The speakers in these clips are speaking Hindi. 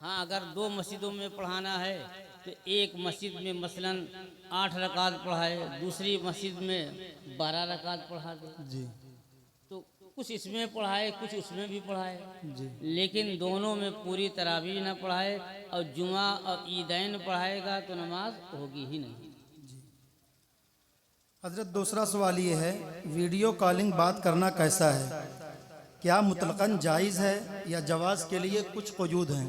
हाँ, अगर दो मस्जिदों में पढ़ाना है तो एक मस्जिद में मसलन 8 रकात पढ़ाए, दूसरी मस्जिद में 12 रकात पढ़ा दे। जी तो कुछ इसमें पढ़ाए, कुछ उसमें भी पढ़ाए, जी। लेकिन दोनों में पूरी तरावी ना पढ़ाए। और जुमा और ईदैन पढ़ाएगा तो नमाज होगी ही नहीं। हजरत दूसरा सवाल ये है, वीडियो कॉलिंग बात करना कैसा है? क्या मुतलकन जायज़ है या जवाज़ के लिए कुछ वजूद हैं?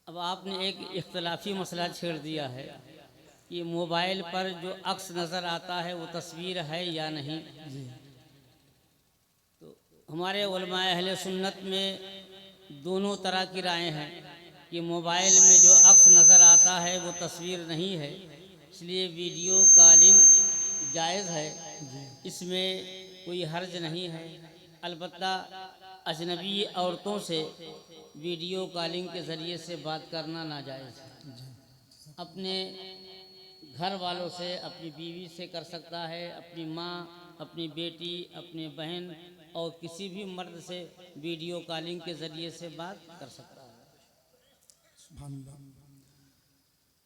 अब आपने एक इख्तलाफी मसला छेड़ दिया है कि मोबाइल पर जो अक्स नज़र आता है वो तस्वीर है या नहीं। जी तो हमारे उलमाए अहले सुन्नत में दोनों तरह की राय हैं कि मोबाइल में जो अक्स नज़र आता है वो तस्वीर नहीं है, इसलिए वीडियो कॉलिंग जायज़ है, इसमें कोई हर्ज नहीं है। अलबत्ता अजनबी औरतों से वीडियो कॉलिंग के ज़रिए से बात करना नाजायज़ है। अपने घर वालों से, अपनी बीवी से कर सकता है, अपनी माँ, अपनी बेटी, अपनी बहन और किसी भी मर्द से वीडियो कॉलिंग के ज़रिए से बात कर सकता है।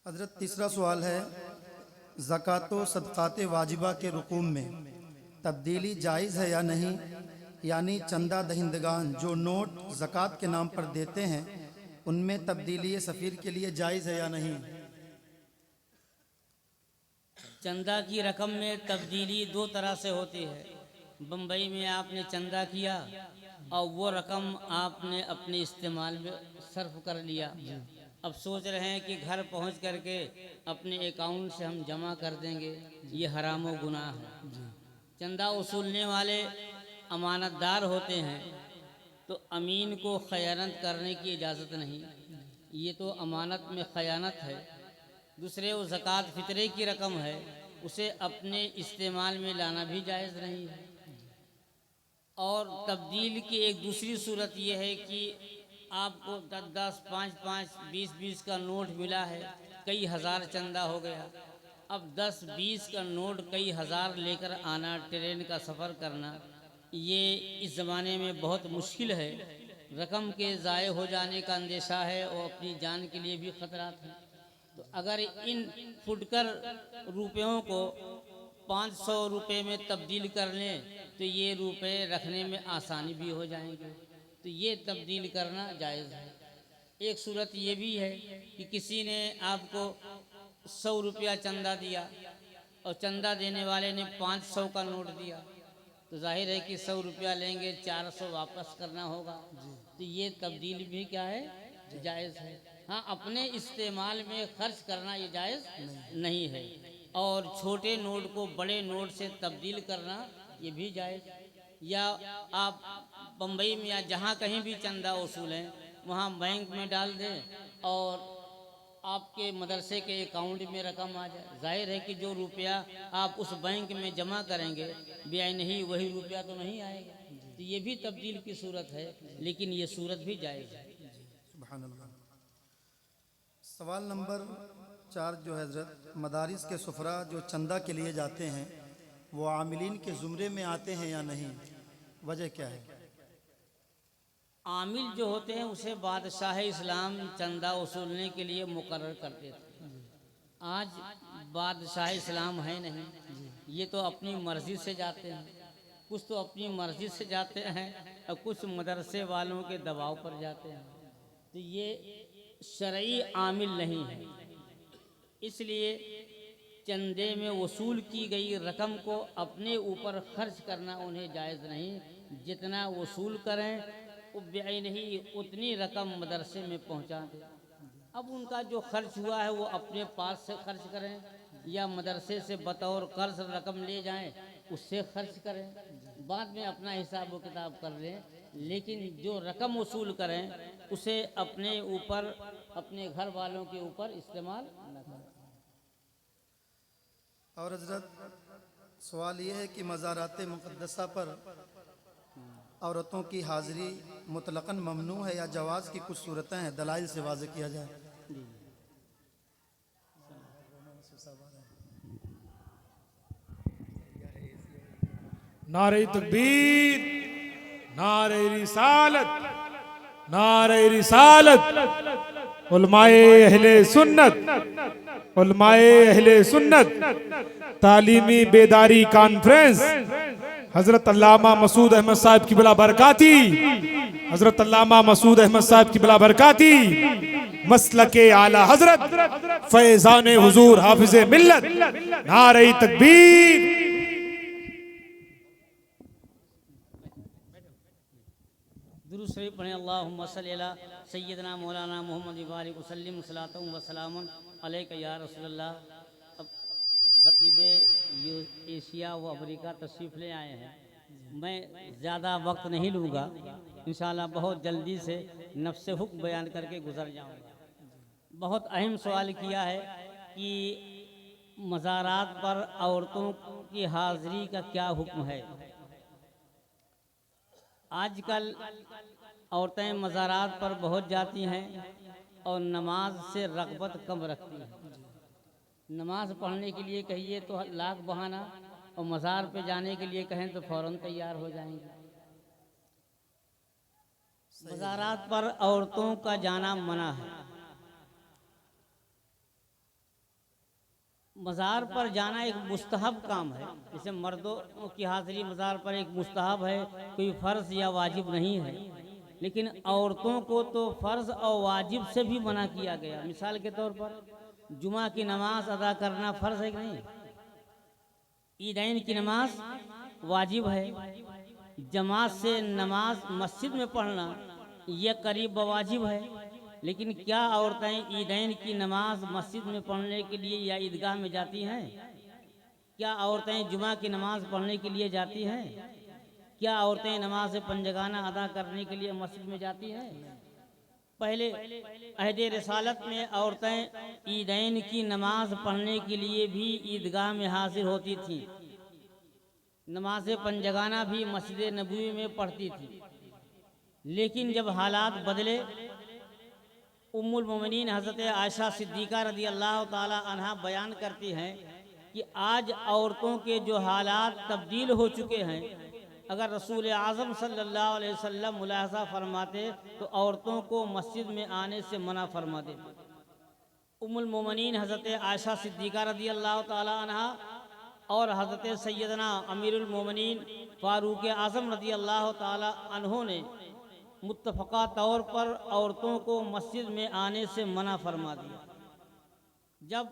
हजरत तीसरा सवाल है, ज़कातो सदक़ात वाजिबा के रुकूम में तब्दीली जायज़ है या नहीं? यानी चंदा दहिंदगान जो नोट ज़कात के नाम पर देते हैं उनमें तब्दीली सफ़ीर के लिए जायज़ है या नहीं? चंदा की रकम में तब्दीली दो तरह से होती है। बम्बई में आपने चंदा किया और वो रकम आपने अपने इस्तेमाल में सर्फ कर लिया। अब सोच रहे हैं कि घर पहुंच करके अपने अकाउंट से हम जमा कर देंगे, ये हराम व गुनाह है। चंदा वसूलने वाले अमानतदार होते हैं, तो अमीन को खयानत करने की इजाज़त नहीं, ये तो अमानत में खयानत है। दूसरे वो ज़कात फितरे की रकम है, उसे अपने इस्तेमाल में लाना भी जायज़ नहीं है। और तब्दील की एक दूसरी सूरत यह है कि आपको 10-10, 5-5, 20-20 का नोट मिला है, कई हज़ार चंदा हो गया। अब 10-20 का नोट कई हज़ार लेकर आना, ट्रेन का सफ़र करना, ये इस ज़माने में बहुत मुश्किल है। रकम के ज़ाय हो जाने का अंदेशा है और अपनी जान के लिए भी ख़तरात हैं। तो अगर इन फुटकर रुपयों को 500 रुपये में तब्दील कर लें तो ये रुपए रखने में आसानी भी हो जाएंगे, तो ये तब्दील करना जायज़ है। एक सूरत ये भी है कि किसी ने आपको 100 रुपया चंदा दिया और चंदा देने वाले ने 500 का नोट दिया, तो जाहिर है कि 100 रुपया लेंगे, 400 वापस करना होगा, तो ये तब्दील भी क्या है, जायज़ है। हाँ, अपने इस्तेमाल में खर्च करना ये जायज़ नहीं है। और छोटे नोट को बड़े नोट से तब्दील करना ये भी जायज़। या आप बम्बई में या जहाँ कहीं भी चंदा वसूलें, वहाँ बैंक में डाल दें और आपके मदरसे के अकाउंट में रकम आ जाए। जाहिर है कि जो रुपया आप उस बैंक में जमा करेंगे ब्याज नहीं, वही रुपया तो नहीं आएगा, तो ये भी तब्दील की सूरत है, लेकिन ये सूरत भी जायज़ है। सुभान अल्लाह। सवाल नंबर 4 जो है, हजरत मदारिस के सुफरा जो चंदा के लिए जाते हैं वो आमिलीन के ज़ुमरे में आते हैं या नहीं? वजह क्या है? आमिल जो होते हैं उसे बादशाह इस्लाम चंदा वसूलने के लिए मुकर्रर करते थे। आज बादशाह इस्लाम है नहीं, ये तो अपनी मर्ज़ी से जाते हैं। कुछ तो अपनी मर्ज़ी से जाते हैं और कुछ मदरसे वालों के दबाव पर जाते हैं, तो ये शरई आमिल नहीं है। इसलिए चंदे में वसूल की गई रकम को अपने ऊपर खर्च करना उन्हें जायज़ नहीं। जितना वसूल करें वो व्यय नहीं, उतनी रकम मदरसे में पहुंचा दें। अब उनका जो खर्च हुआ है वो अपने पास से खर्च करें या मदरसे से बतौर कर्ज रकम ले जाएं, उससे खर्च करें, बाद में अपना हिसाब व किताब कर लें, लेकिन जो रकम वसूल करें उसे अपने ऊपर, अपने घर वालों के ऊपर इस्तेमाल न करें। और हजरत सवाल ये है कि मज़ारात मुक़द्दसा पर औरतों की हाज़िरी मुतलक़न ममनू है या जवाज़ की कुछ सूरतें हैं, दलाइल से वाज़ेह किया जाए। नारे तकबीर, नारे रिसालत, नारे रिसालत। उलमाए अहले सुन्नत, उलमाए अहले सुन्नत तालीमी बेदारी कॉन्फ्रेंस हजरत अल्लामा मसूद अहमद साहब की बला बरकाती, हजरत अल्लामा मसूद अहमद साहब की बला बरकाती, मसलके आला हजरत फैजान हुजूर हाफिज़े मिल्लत, नारे तकबीर। दुरूद शरीफ पढ़ें। अल्लाहुम्मा सल्ली अला सय्यदना मौलाना मुहम्मद व आलिहि वसल्लम सलातु व सलामुन अलैका या रसूलल्लाह। अब खतीबे एशिया व अफ्रीका तशरीफ़ ले आए हैं। मैं ज़्यादा वक्त नहीं लूँगा, इंशाअल्लाह बहुत जल्दी से नफ्स हुक्म बयान करके गुजर जाऊँगा। बहुत अहम सवाल किया है कि मज़ारात पर औरतों की हाज़िरी का क्या हुक्म है। आजकल औरतें मज़ारात पर बहुत जाती हैं और नमाज से रग़बत कम रखती हैं। नमाज पढ़ने के लिए कहिए तो लाख बहाना, और मज़ार पे जाने के लिए कहें तो फ़ौरन तैयार हो जाएंगे। मज़ारात पर औरतों का जाना मना है। मज़ार पर जाना एक मुस्तहब काम है। जैसे मर्दों की हाज़िरी मज़ार पर एक मुस्तहब है, कोई फ़र्ज़ या वाजिब नहीं है। लेकिन औरतों को तो फ़र्ज़ और वाजिब से भी मना किया गया। मिसाल के तौर पर जुमा की नमाज अदा करना फ़र्ज़ है कि नहीं? ईदैन की नमाज वाजिब है। जमात से नमाज मस्जिद में पढ़ना यह करीब वाजिब है। लेकिन क्या औरतें ईदैन की नमाज मस्जिद में पढ़ने के लिए या ईदगाह में जाती हैं? क्या औरतें जुमा की नमाज पढ़ने के लिए जाती हैं? क्या औरतें नमाज पंजगाना अदा करने के लिए मस्जिद में जाती हैं? पहले अहद रिसालत में औरतें ईदैन की नमाज पढ़ने के लिए भी ईदगाह में हाजिर होती थीं। नमाज पंजगाना भी मस्जिद नबवी में पढ़ती थी। लेकिन जब हालात बदले, उम्मुल मोमिनीन हज़रत आयशा सिद्दीक़ा रज़ी अल्लाह ताला अन्हा बयान करती हैं कि आज औरतों के जो हालात तब्दील हो चुके हैं, अगर रसूल आज़म सल्लल्लाहु अलैहि वसल्लम मुलाहज़ा फरमाते तो औरतों को मस्जिद में आने से मना फरमा देते। उम्मुल मोमिनीन हज़रत आयशा सिद्दीक़ा रज़ी अल्लाह ताला अन्हा और हज़रत सैयदना अमीरुल मोमिनीन फ़ारूक आज़म रज़ी अल्लाह ताला अन्हों ने मुत्तफ़क़ा तौर पर औरतों को मस्जिद में आने से मना फरमा दिया। जब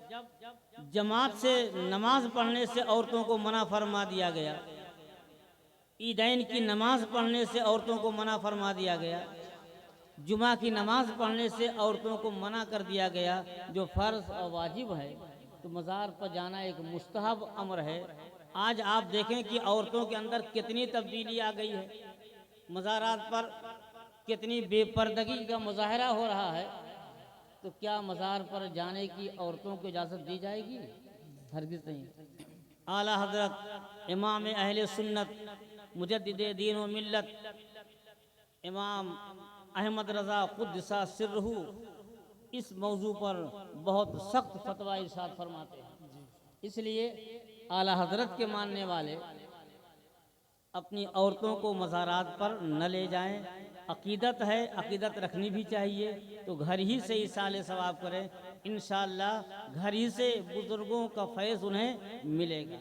जमात से नमाज पढ़ने से औरतों को मना फरमा दिया गया, ईदैन की नमाज पढ़ने से औरतों को मना फरमा दिया गया, जुमा की नमाज पढ़ने से औरतों को मना कर दिया गया जो फ़र्ज़ और वाजिब है, तो मज़ार पर जाना एक मुस्तहब अमर है। आज आप देखें कि औरतों के अंदर कितनी तब्दीली आ गई है। मज़ारात पर कितनी बेपर्दगी का मुजाहरा हो रहा है। तो क्या मज़ार पर जाने की औरतों को इजाज़त दी जाएगी? हरगिज़ नहीं। आला हज़रत इमाम अहले सुन्नत मुजद्दिदे दीन व मिल्लत इमाम अहमद रज़ा क़ुद्दसा सिर्रहू इस मौजू पर बहुत सख्त फतवा इरशाद फरमाते हैं। इसलिए आला हज़रत के मानने वाले अपनी औरतों को मज़ारात पर न ले जाएं। अक़ीदत है, अक़ीदत रखनी भी चाहिए, तो घर ही से इसाले सवाब करें। इंशाअल्लाह घर ही से बुज़ुर्गों का फैज़ उन्हें मिलेगा।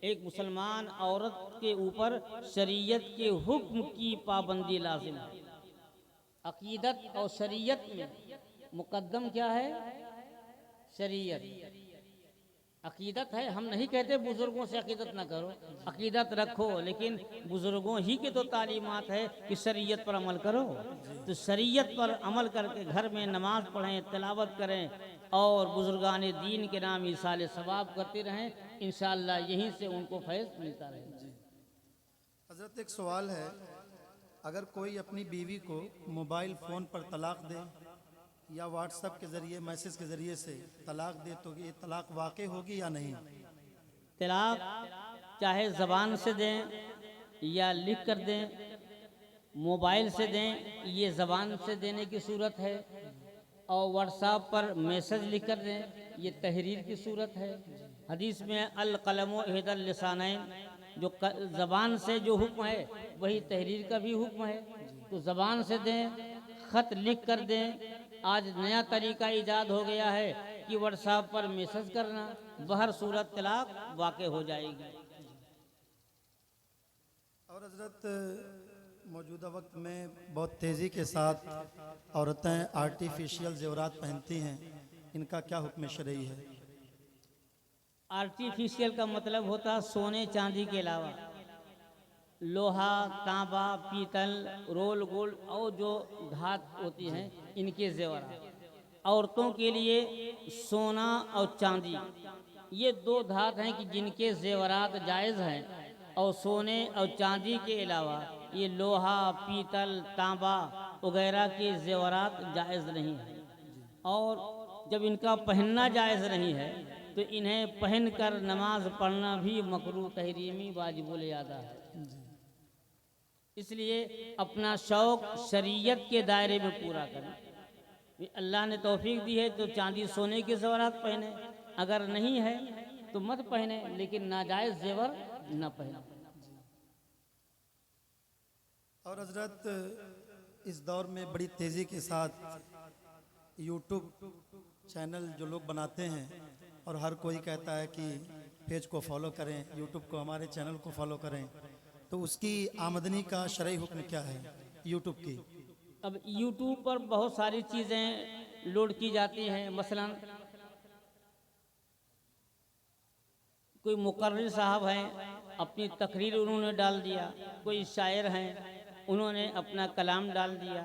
एक मुसलमान औरत के ऊपर शरीयत के हुक्म की पाबंदी लाजिम है। अक़ीदत और शरीयत में मुक़द्दम क्या है? शरीयत। अक़ीदत है, हम नहीं कहते बुज़ुर्गों से अक़ीदत ना करो, अक़ीदत रखो, लेकिन बुज़ुर्गों ही की तो तालीमात है कि शरीयत पर अमल करो। तो शरीयत पर अमल करके घर में नमाज पढ़ें, तिलावत करें और बुज़ुर्गान दीन के नाम इसाले सवाब करते रहें। इंशाअल्लाह यहीं से उनको फैज़ मिलता रहे। हज़रत एक सवाल है, अगर कोई अपनी बीवी को मोबाइल फ़ोन पर तलाक दे या व्हाट्सएप के ज़रिए मैसेज के ज़रिए से तलाक दे तो ये तलाक वाक़ई होगी या नहीं? तलाक चाहे ज़बान से दें या लिख कर दें, मोबाइल से दें, ये ज़बान से देने की सूरत है, और व्हाट्सएप पर मैसेज लिख कर दें, ये तहरीर की सूरत है। हदीस में अल कलमो इहदल लिसानैन, जो ज़बान से जो हुक्म है वही तहरीर का भी हुक्म है। तो ज़बान से दें, ख़त लिख कर दें। आज नया तरीका ईजाद हो गया है कि व्हाट्सएप पर मैसेज करना, बहर सूरत तलाक वाक़ हो जाएगी। और हजरत मौजूदा वक्त में बहुत तेज़ी के साथ औरतें आर्टिफिशियल जेवरात पहनती हैं, इनका क्या हुक्म शरई है? आर्टिफिशियल का मतलब होता है सोने चांदी के अलावा लोहा, तांबा, पीतल, रोल गोल्ड और जो धात होती हैं इनके जेवरात। औरतों के लिए सोना और चांदी ये दो धात हैं कि जिनके जेवरात जायज़ हैं। और सोने और चांदी के अलावा ये लोहा, पीतल, तांबा वगैरह के जेवरात जायज़ नहीं हैं। और जब इनका पहनना जायज़ नहीं है तो इन्हें पहनकर नमाज पढ़ना भी मकरूह, तहरीमी, वाजिबुल यादा है। इसलिए अपना शौक़ शरीयत के दायरे में पूरा करें। अल्लाह ने तौफीक दी है तो चांदी सोने के ज़ेवरात पहने, अगर नहीं है तो मत पहने, लेकिन नाजायज़ जेवर न पहने। और हजरत इस दौर में बड़ी तेज़ी के साथ यूट्यूब चैनल जो लोग बनाते हैं और हर कोई कहता है कि पेज को फॉलो करें, यूट्यूब को, हमारे चैनल को फॉलो करें, तो उसकी आमदनी का शरई हुक्म क्या है यूट्यूब की? अब यूट्यूब पर बहुत सारी चीज़ें लोड की जाती हैं। मसलन कोई मुकर्रिर साहब हैं, अपनी तकरीर उन्होंने डाल दिया, कोई शायर हैं उन्होंने अपना कलाम डाल दिया।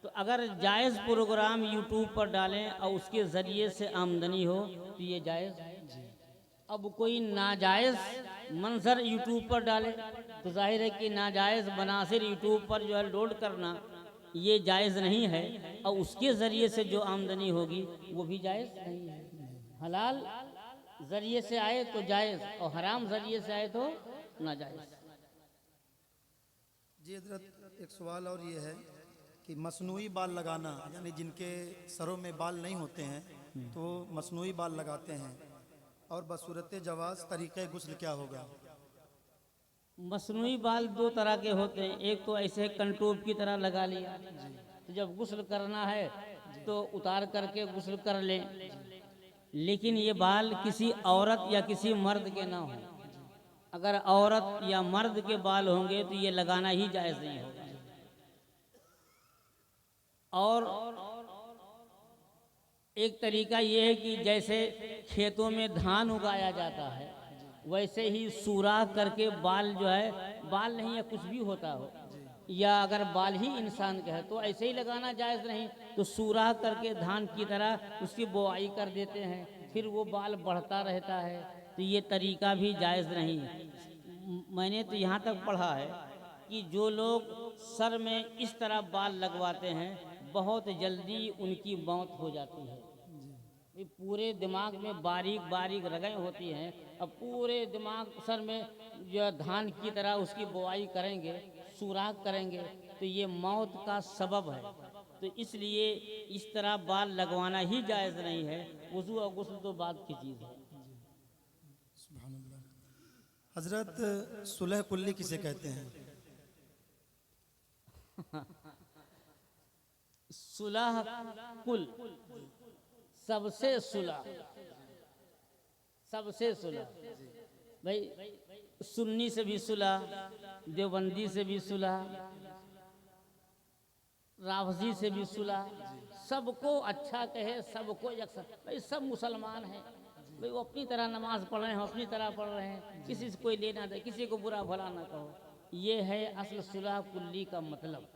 तो अगर जायज़ प्रोग्राम यूट्यूब पर डालें और उसके ज़रिए से आमदनी हो तो ये जायज़ है। अब कोई नाजायज़ मंजर यूट्यूब पर डाले तो जाहिर है कि नाजायज़ बनासिर यूट्यूब पर जो है लोड करना ये जायज़ नहीं है, और उसके ज़रिए से जो आमदनी होगी वो भी जायज़ नहीं है। हलाल ज़रिए से आए तो जायज़ और हराम ज़रिए से आए तो नाजायज़। जी हजरत, एक सवाल और ये है कि मसनूई बाल लगाना, यानी जिनके सरों में बाल नहीं होते हैं तो मसनूई बाल लगाते हैं, और बसूरत जवाज़ तरीक़े गुस्ल क्या होगा? मसनूई बाल दो तरह के होते हैं। एक तो ऐसे कंटोप की तरह लगा लिया, तो जब गुस्ल करना है तो उतार करके गुस्ल कर लें, लेकिन ये बाल किसी औरत या किसी मर्द के ना हो। अगर औरत या मर्द के बाल होंगे तो ये लगाना ही जायज़ नहीं होगा। और एक तरीका ये है कि जैसे खेतों में धान उगाया जाता है वैसे ही सुराख करके बाल जो है, बाल नहीं या कुछ भी होता हो, या अगर बाल ही इंसान का है तो ऐसे ही लगाना जायज़ नहीं। तो सुराख करके धान की तरह उसकी बोआई कर देते हैं, फिर वो बाल बढ़ता रहता है, तो ये तरीका भी जायज़ नहीं। मैंने तो यहाँ तक पढ़ा है कि जो लोग सर में इस तरह बाल लगवाते हैं बहुत जल्दी उनकी मौत हो जाती है। ये पूरे दिमाग में बारीक बारीक रगें होती हैं, अब पूरे दिमाग सर में जो धान की तरह उसकी बोआई करेंगे, सुराख करेंगे, तो ये मौत का सबब है। तो इसलिए इस तरह बाल लगवाना ही जायज़ नहीं है। वज़ू और गुस्ल तो बात की चीज़ है। हजरत सुलह कुल्ली किसे कहते हैं? सुलह कुल, सबसे सुलह, सबसे सुलह। भाई सुन्नी से भी सुलह, देवबंदी से भी सुलह, रावजी से भी सुलह, सबको अच्छा कहे, सबको यकसर। भाई सब मुसलमान हैं, भाई वो अपनी तरह नमाज पढ़ रहे हैं, अपनी तरह पढ़ रहे हैं, किसी से कोई लेना दे, किसी को बुरा भला ना कहो। ये है असल सुलह कुल्ली का मतलब।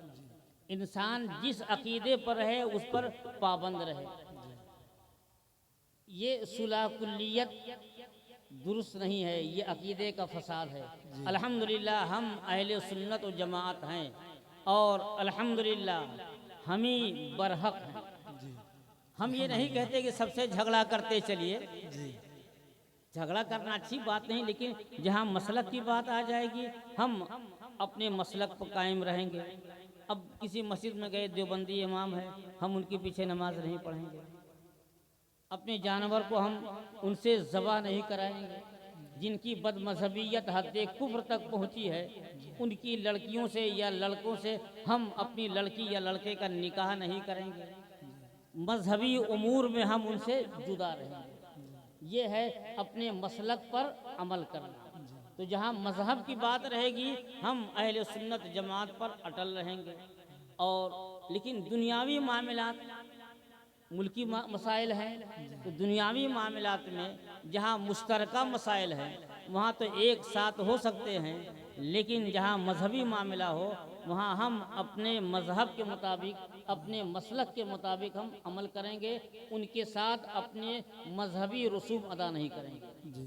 इंसान जिस अकीदे पर है उस पर पाबंद रहे। ये सुलह कुल्लियत दुरुस्त नहीं है, ये अकीदे का फसाद है। अल्हम्दुलिल्लाह हम अहले सुन्नत व जमात हैं और अल्हम्दुलिल्लाह हम ही बरहक हैं। हम ये नहीं कहते कि सबसे झगड़ा करते चलिए, झगड़ा करना अच्छी बात नहीं, लेकिन जहाँ मसलक की बात आ जाएगी हम अपने मसलक पर कायम रहेंगे। अब किसी मस्जिद में गए, देवबंदी इमाम है, हम उनके पीछे नमाज नहीं पढ़ेंगे। अपने जानवर को हम उनसे ज़बह नहीं कराएंगे। जिनकी बदमजहबियत हद कुफ्र तक पहुंची है, उनकी लड़कियों से या लड़कों से हम अपनी लड़की या लड़के का निकाह नहीं करेंगे। मजहबी उमूर में हम उनसे जुदा रहेंगे। ये है अपने मसलक पर अमल करना। तो जहाँ मजहब की बात रहेगी हम अहले सुन्नत जमात पर अटल रहेंगे। और लेकिन दुनियावी मामलात मुल्की मसाइल हैं, तो दुनियावी मामलात में जहाँ मुश्तरका मसाइल हैं वहाँ तो एक साथ हो सकते हैं, लेकिन जहाँ मजहबी मामला हो वहाँ हम अपने मजहब के मुताबिक, अपने मसलक के मुताबिक हम अमल करेंगे, उनके साथ अपने मजहबी रसूम अदा नहीं करेंगे। जी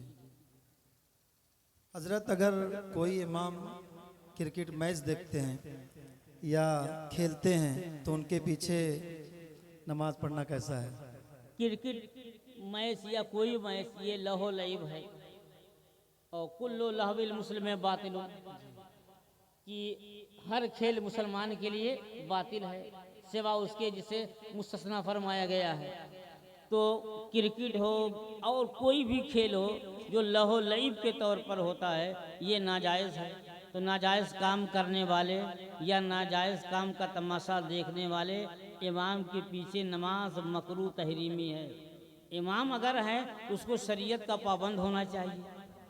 हजरत, अगर कोई इमाम क्रिकेट मैच देखते हैं या खेलते हैं तो उनके पीछे नमाज पढ़ना कैसा है? क्रिकेट मैच या कोई मैच ये लहो लईब है, और कुल्लु लहविल मुस्लिम बातिल, कि हर खेल मुसलमान के लिए बातिल है सिवा उसके जिसे मुस्तस्ना फरमाया गया है। तो क्रिकेट हो और कोई भी खेल हो जो लहो लईब के तौर पर होता है ये नाजायज़ है। तो नाजायज़ काम करने वाले या नाजायज़ काम का तमाशा देखने वाले इमाम के पीछे नमाज मकरू तहरीमी है। इमाम अगर है तो उसको शरीयत का पाबंद होना चाहिए।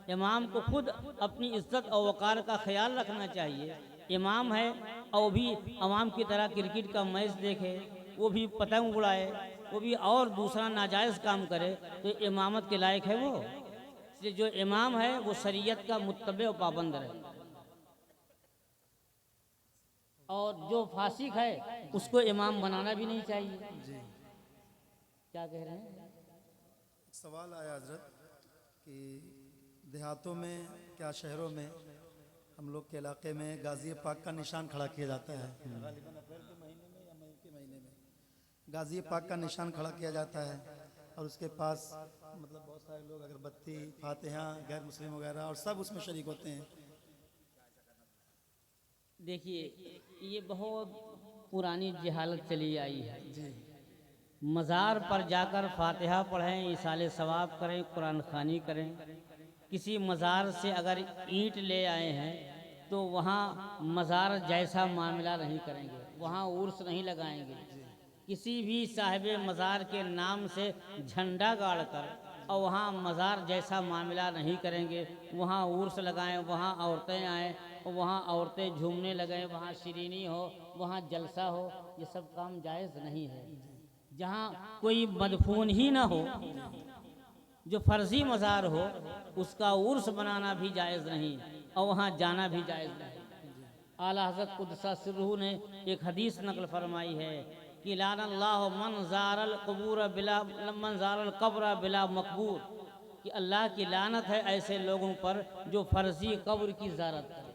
इमाम को खुद अपनी इज्जत और वक़ार का ख्याल रखना चाहिए। इमाम है और भी अवाम की तरह क्रिकेट का मैच देखे, वो भी पतंग उड़ाए, वो भी और दूसरा नाजायज़ काम करे, तो इमामत के लायक है वो? इसलिए जो इमाम है वो शरीयत का मुत्तबे और पाबंद रहे, और जो फासिक है उसको इमाम बनाना भी नहीं चाहिए। क्या कह रहे हैं? सवाल आया हजरत कि देहातों में, क्या शहरों में, हम लोग के इलाके में गाजी पाक का निशान खड़ा किया जाता है। गालिबन अप्रैल के महीने में या मई के महीने में गाजी पाक का निशान खड़ा किया जाता है, और उसके पास मतलब बहुत सारे लोग अगरबत्ती, फातिहा, गैर मुस्लिम वगैरह और सब उसमें शरीक होते हैं। देखिए, ये बहुत पुरानी जहालत चली आई है। मज़ार पर जाकर फातिहा पढ़ें, इसाले सवाब करें, कुरान खानी करें। किसी मज़ार से अगर ईंट ले आए हैं तो वहाँ मज़ार जैसा मामला नहीं करेंगे, वहाँ उर्स नहीं लगाएंगे। किसी भी साहिब मज़ार के नाम से झंडा गाड़ कर और वहाँ मज़ार जैसा मामला नहीं करेंगे। वहाँ उर्स लगाएं, वहाँ औरतें आएँ और वहाँ औरतें झूमने लगें, वहाँ शिरीनी हो, वहाँ जलसा हो, ये सब काम जायज़ नहीं है। जहाँ कोई मदफून ही ना हो, जो फर्जी मज़ार हो, उसका उर्स बनाना भी जायज़ नहीं और वहाँ जाना भी जायज़ नहीं। आला हज़रत कुद्दसा सिर्रहू ने एक हदीस नकल फरमाई है कि लानल्लाहु मन ज़ारल क़ुबूर बिला मन ज़ारल क़ब्र बिला मक़बूर, कि अल्लाह की लानत है ऐसे लोगों पर जो फर्जी कब्र की ज़ारत करे।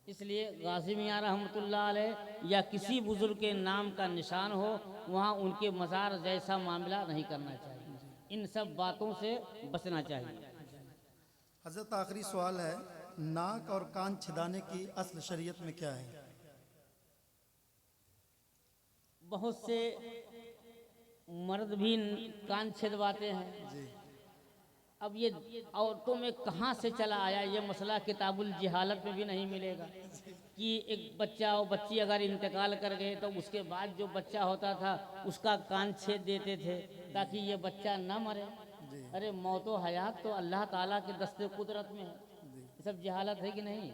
इसलिए गाज़ी मियां रहमतुल्लाह अलैह या किसी बुज़ुर्ग के नाम का निशान हो, वहाँ उनके मज़ार जैसा मामला नहीं करना चाहिए। इन सब बातों से बचना चाहिए। हजरत, आखिरी सवाल है, नाक और कान छिदाने की असल शरीयत में क्या है? बहुत से मर्द भी कान छिदवाते हैं। अब ये औरतों में कहाँ से चला आया ये मसला? किताबुल जिहालत में भी नहीं मिलेगा कि एक बच्चा और बच्ची अगर इंतकाल कर गए तो उसके बाद जो बच्चा होता था उसका कान छेद देते थे ताकि ये बच्चा न मरे। अरे मौतो हयात तो अल्लाह ताला के दस्ते कुदरत में है। ये सब जिहालत है कि नहीं?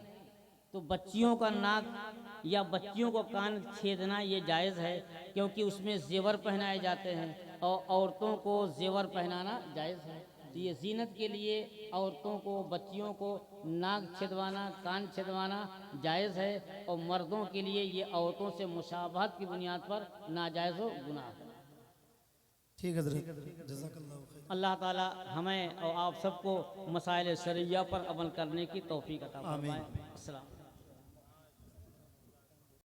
तो बच्चियों का नाक या बच्चियों को कान छेदना ये जायज़ है, क्योंकि उसमें जेवर पहनाए जाते हैं और औरतों को जेवर पहनाना जायज़ है। तो ये जीनत के लिए औरतों को, बच्चियों को नाक छिदवाना, कान छिदवाना जायज़ है, और मर्दों के लिए ये औरतों से मुशाबहत की बुनियाद पर नाजायज़ व गुनाह है। ठीक है हज़रत, जज़ाकल्लाह खैर। अल्लाह ताला हमें और आप सबको मसाइल शरिया पर अमल करने की तौफीक अता फरमाए। अस्सलाम।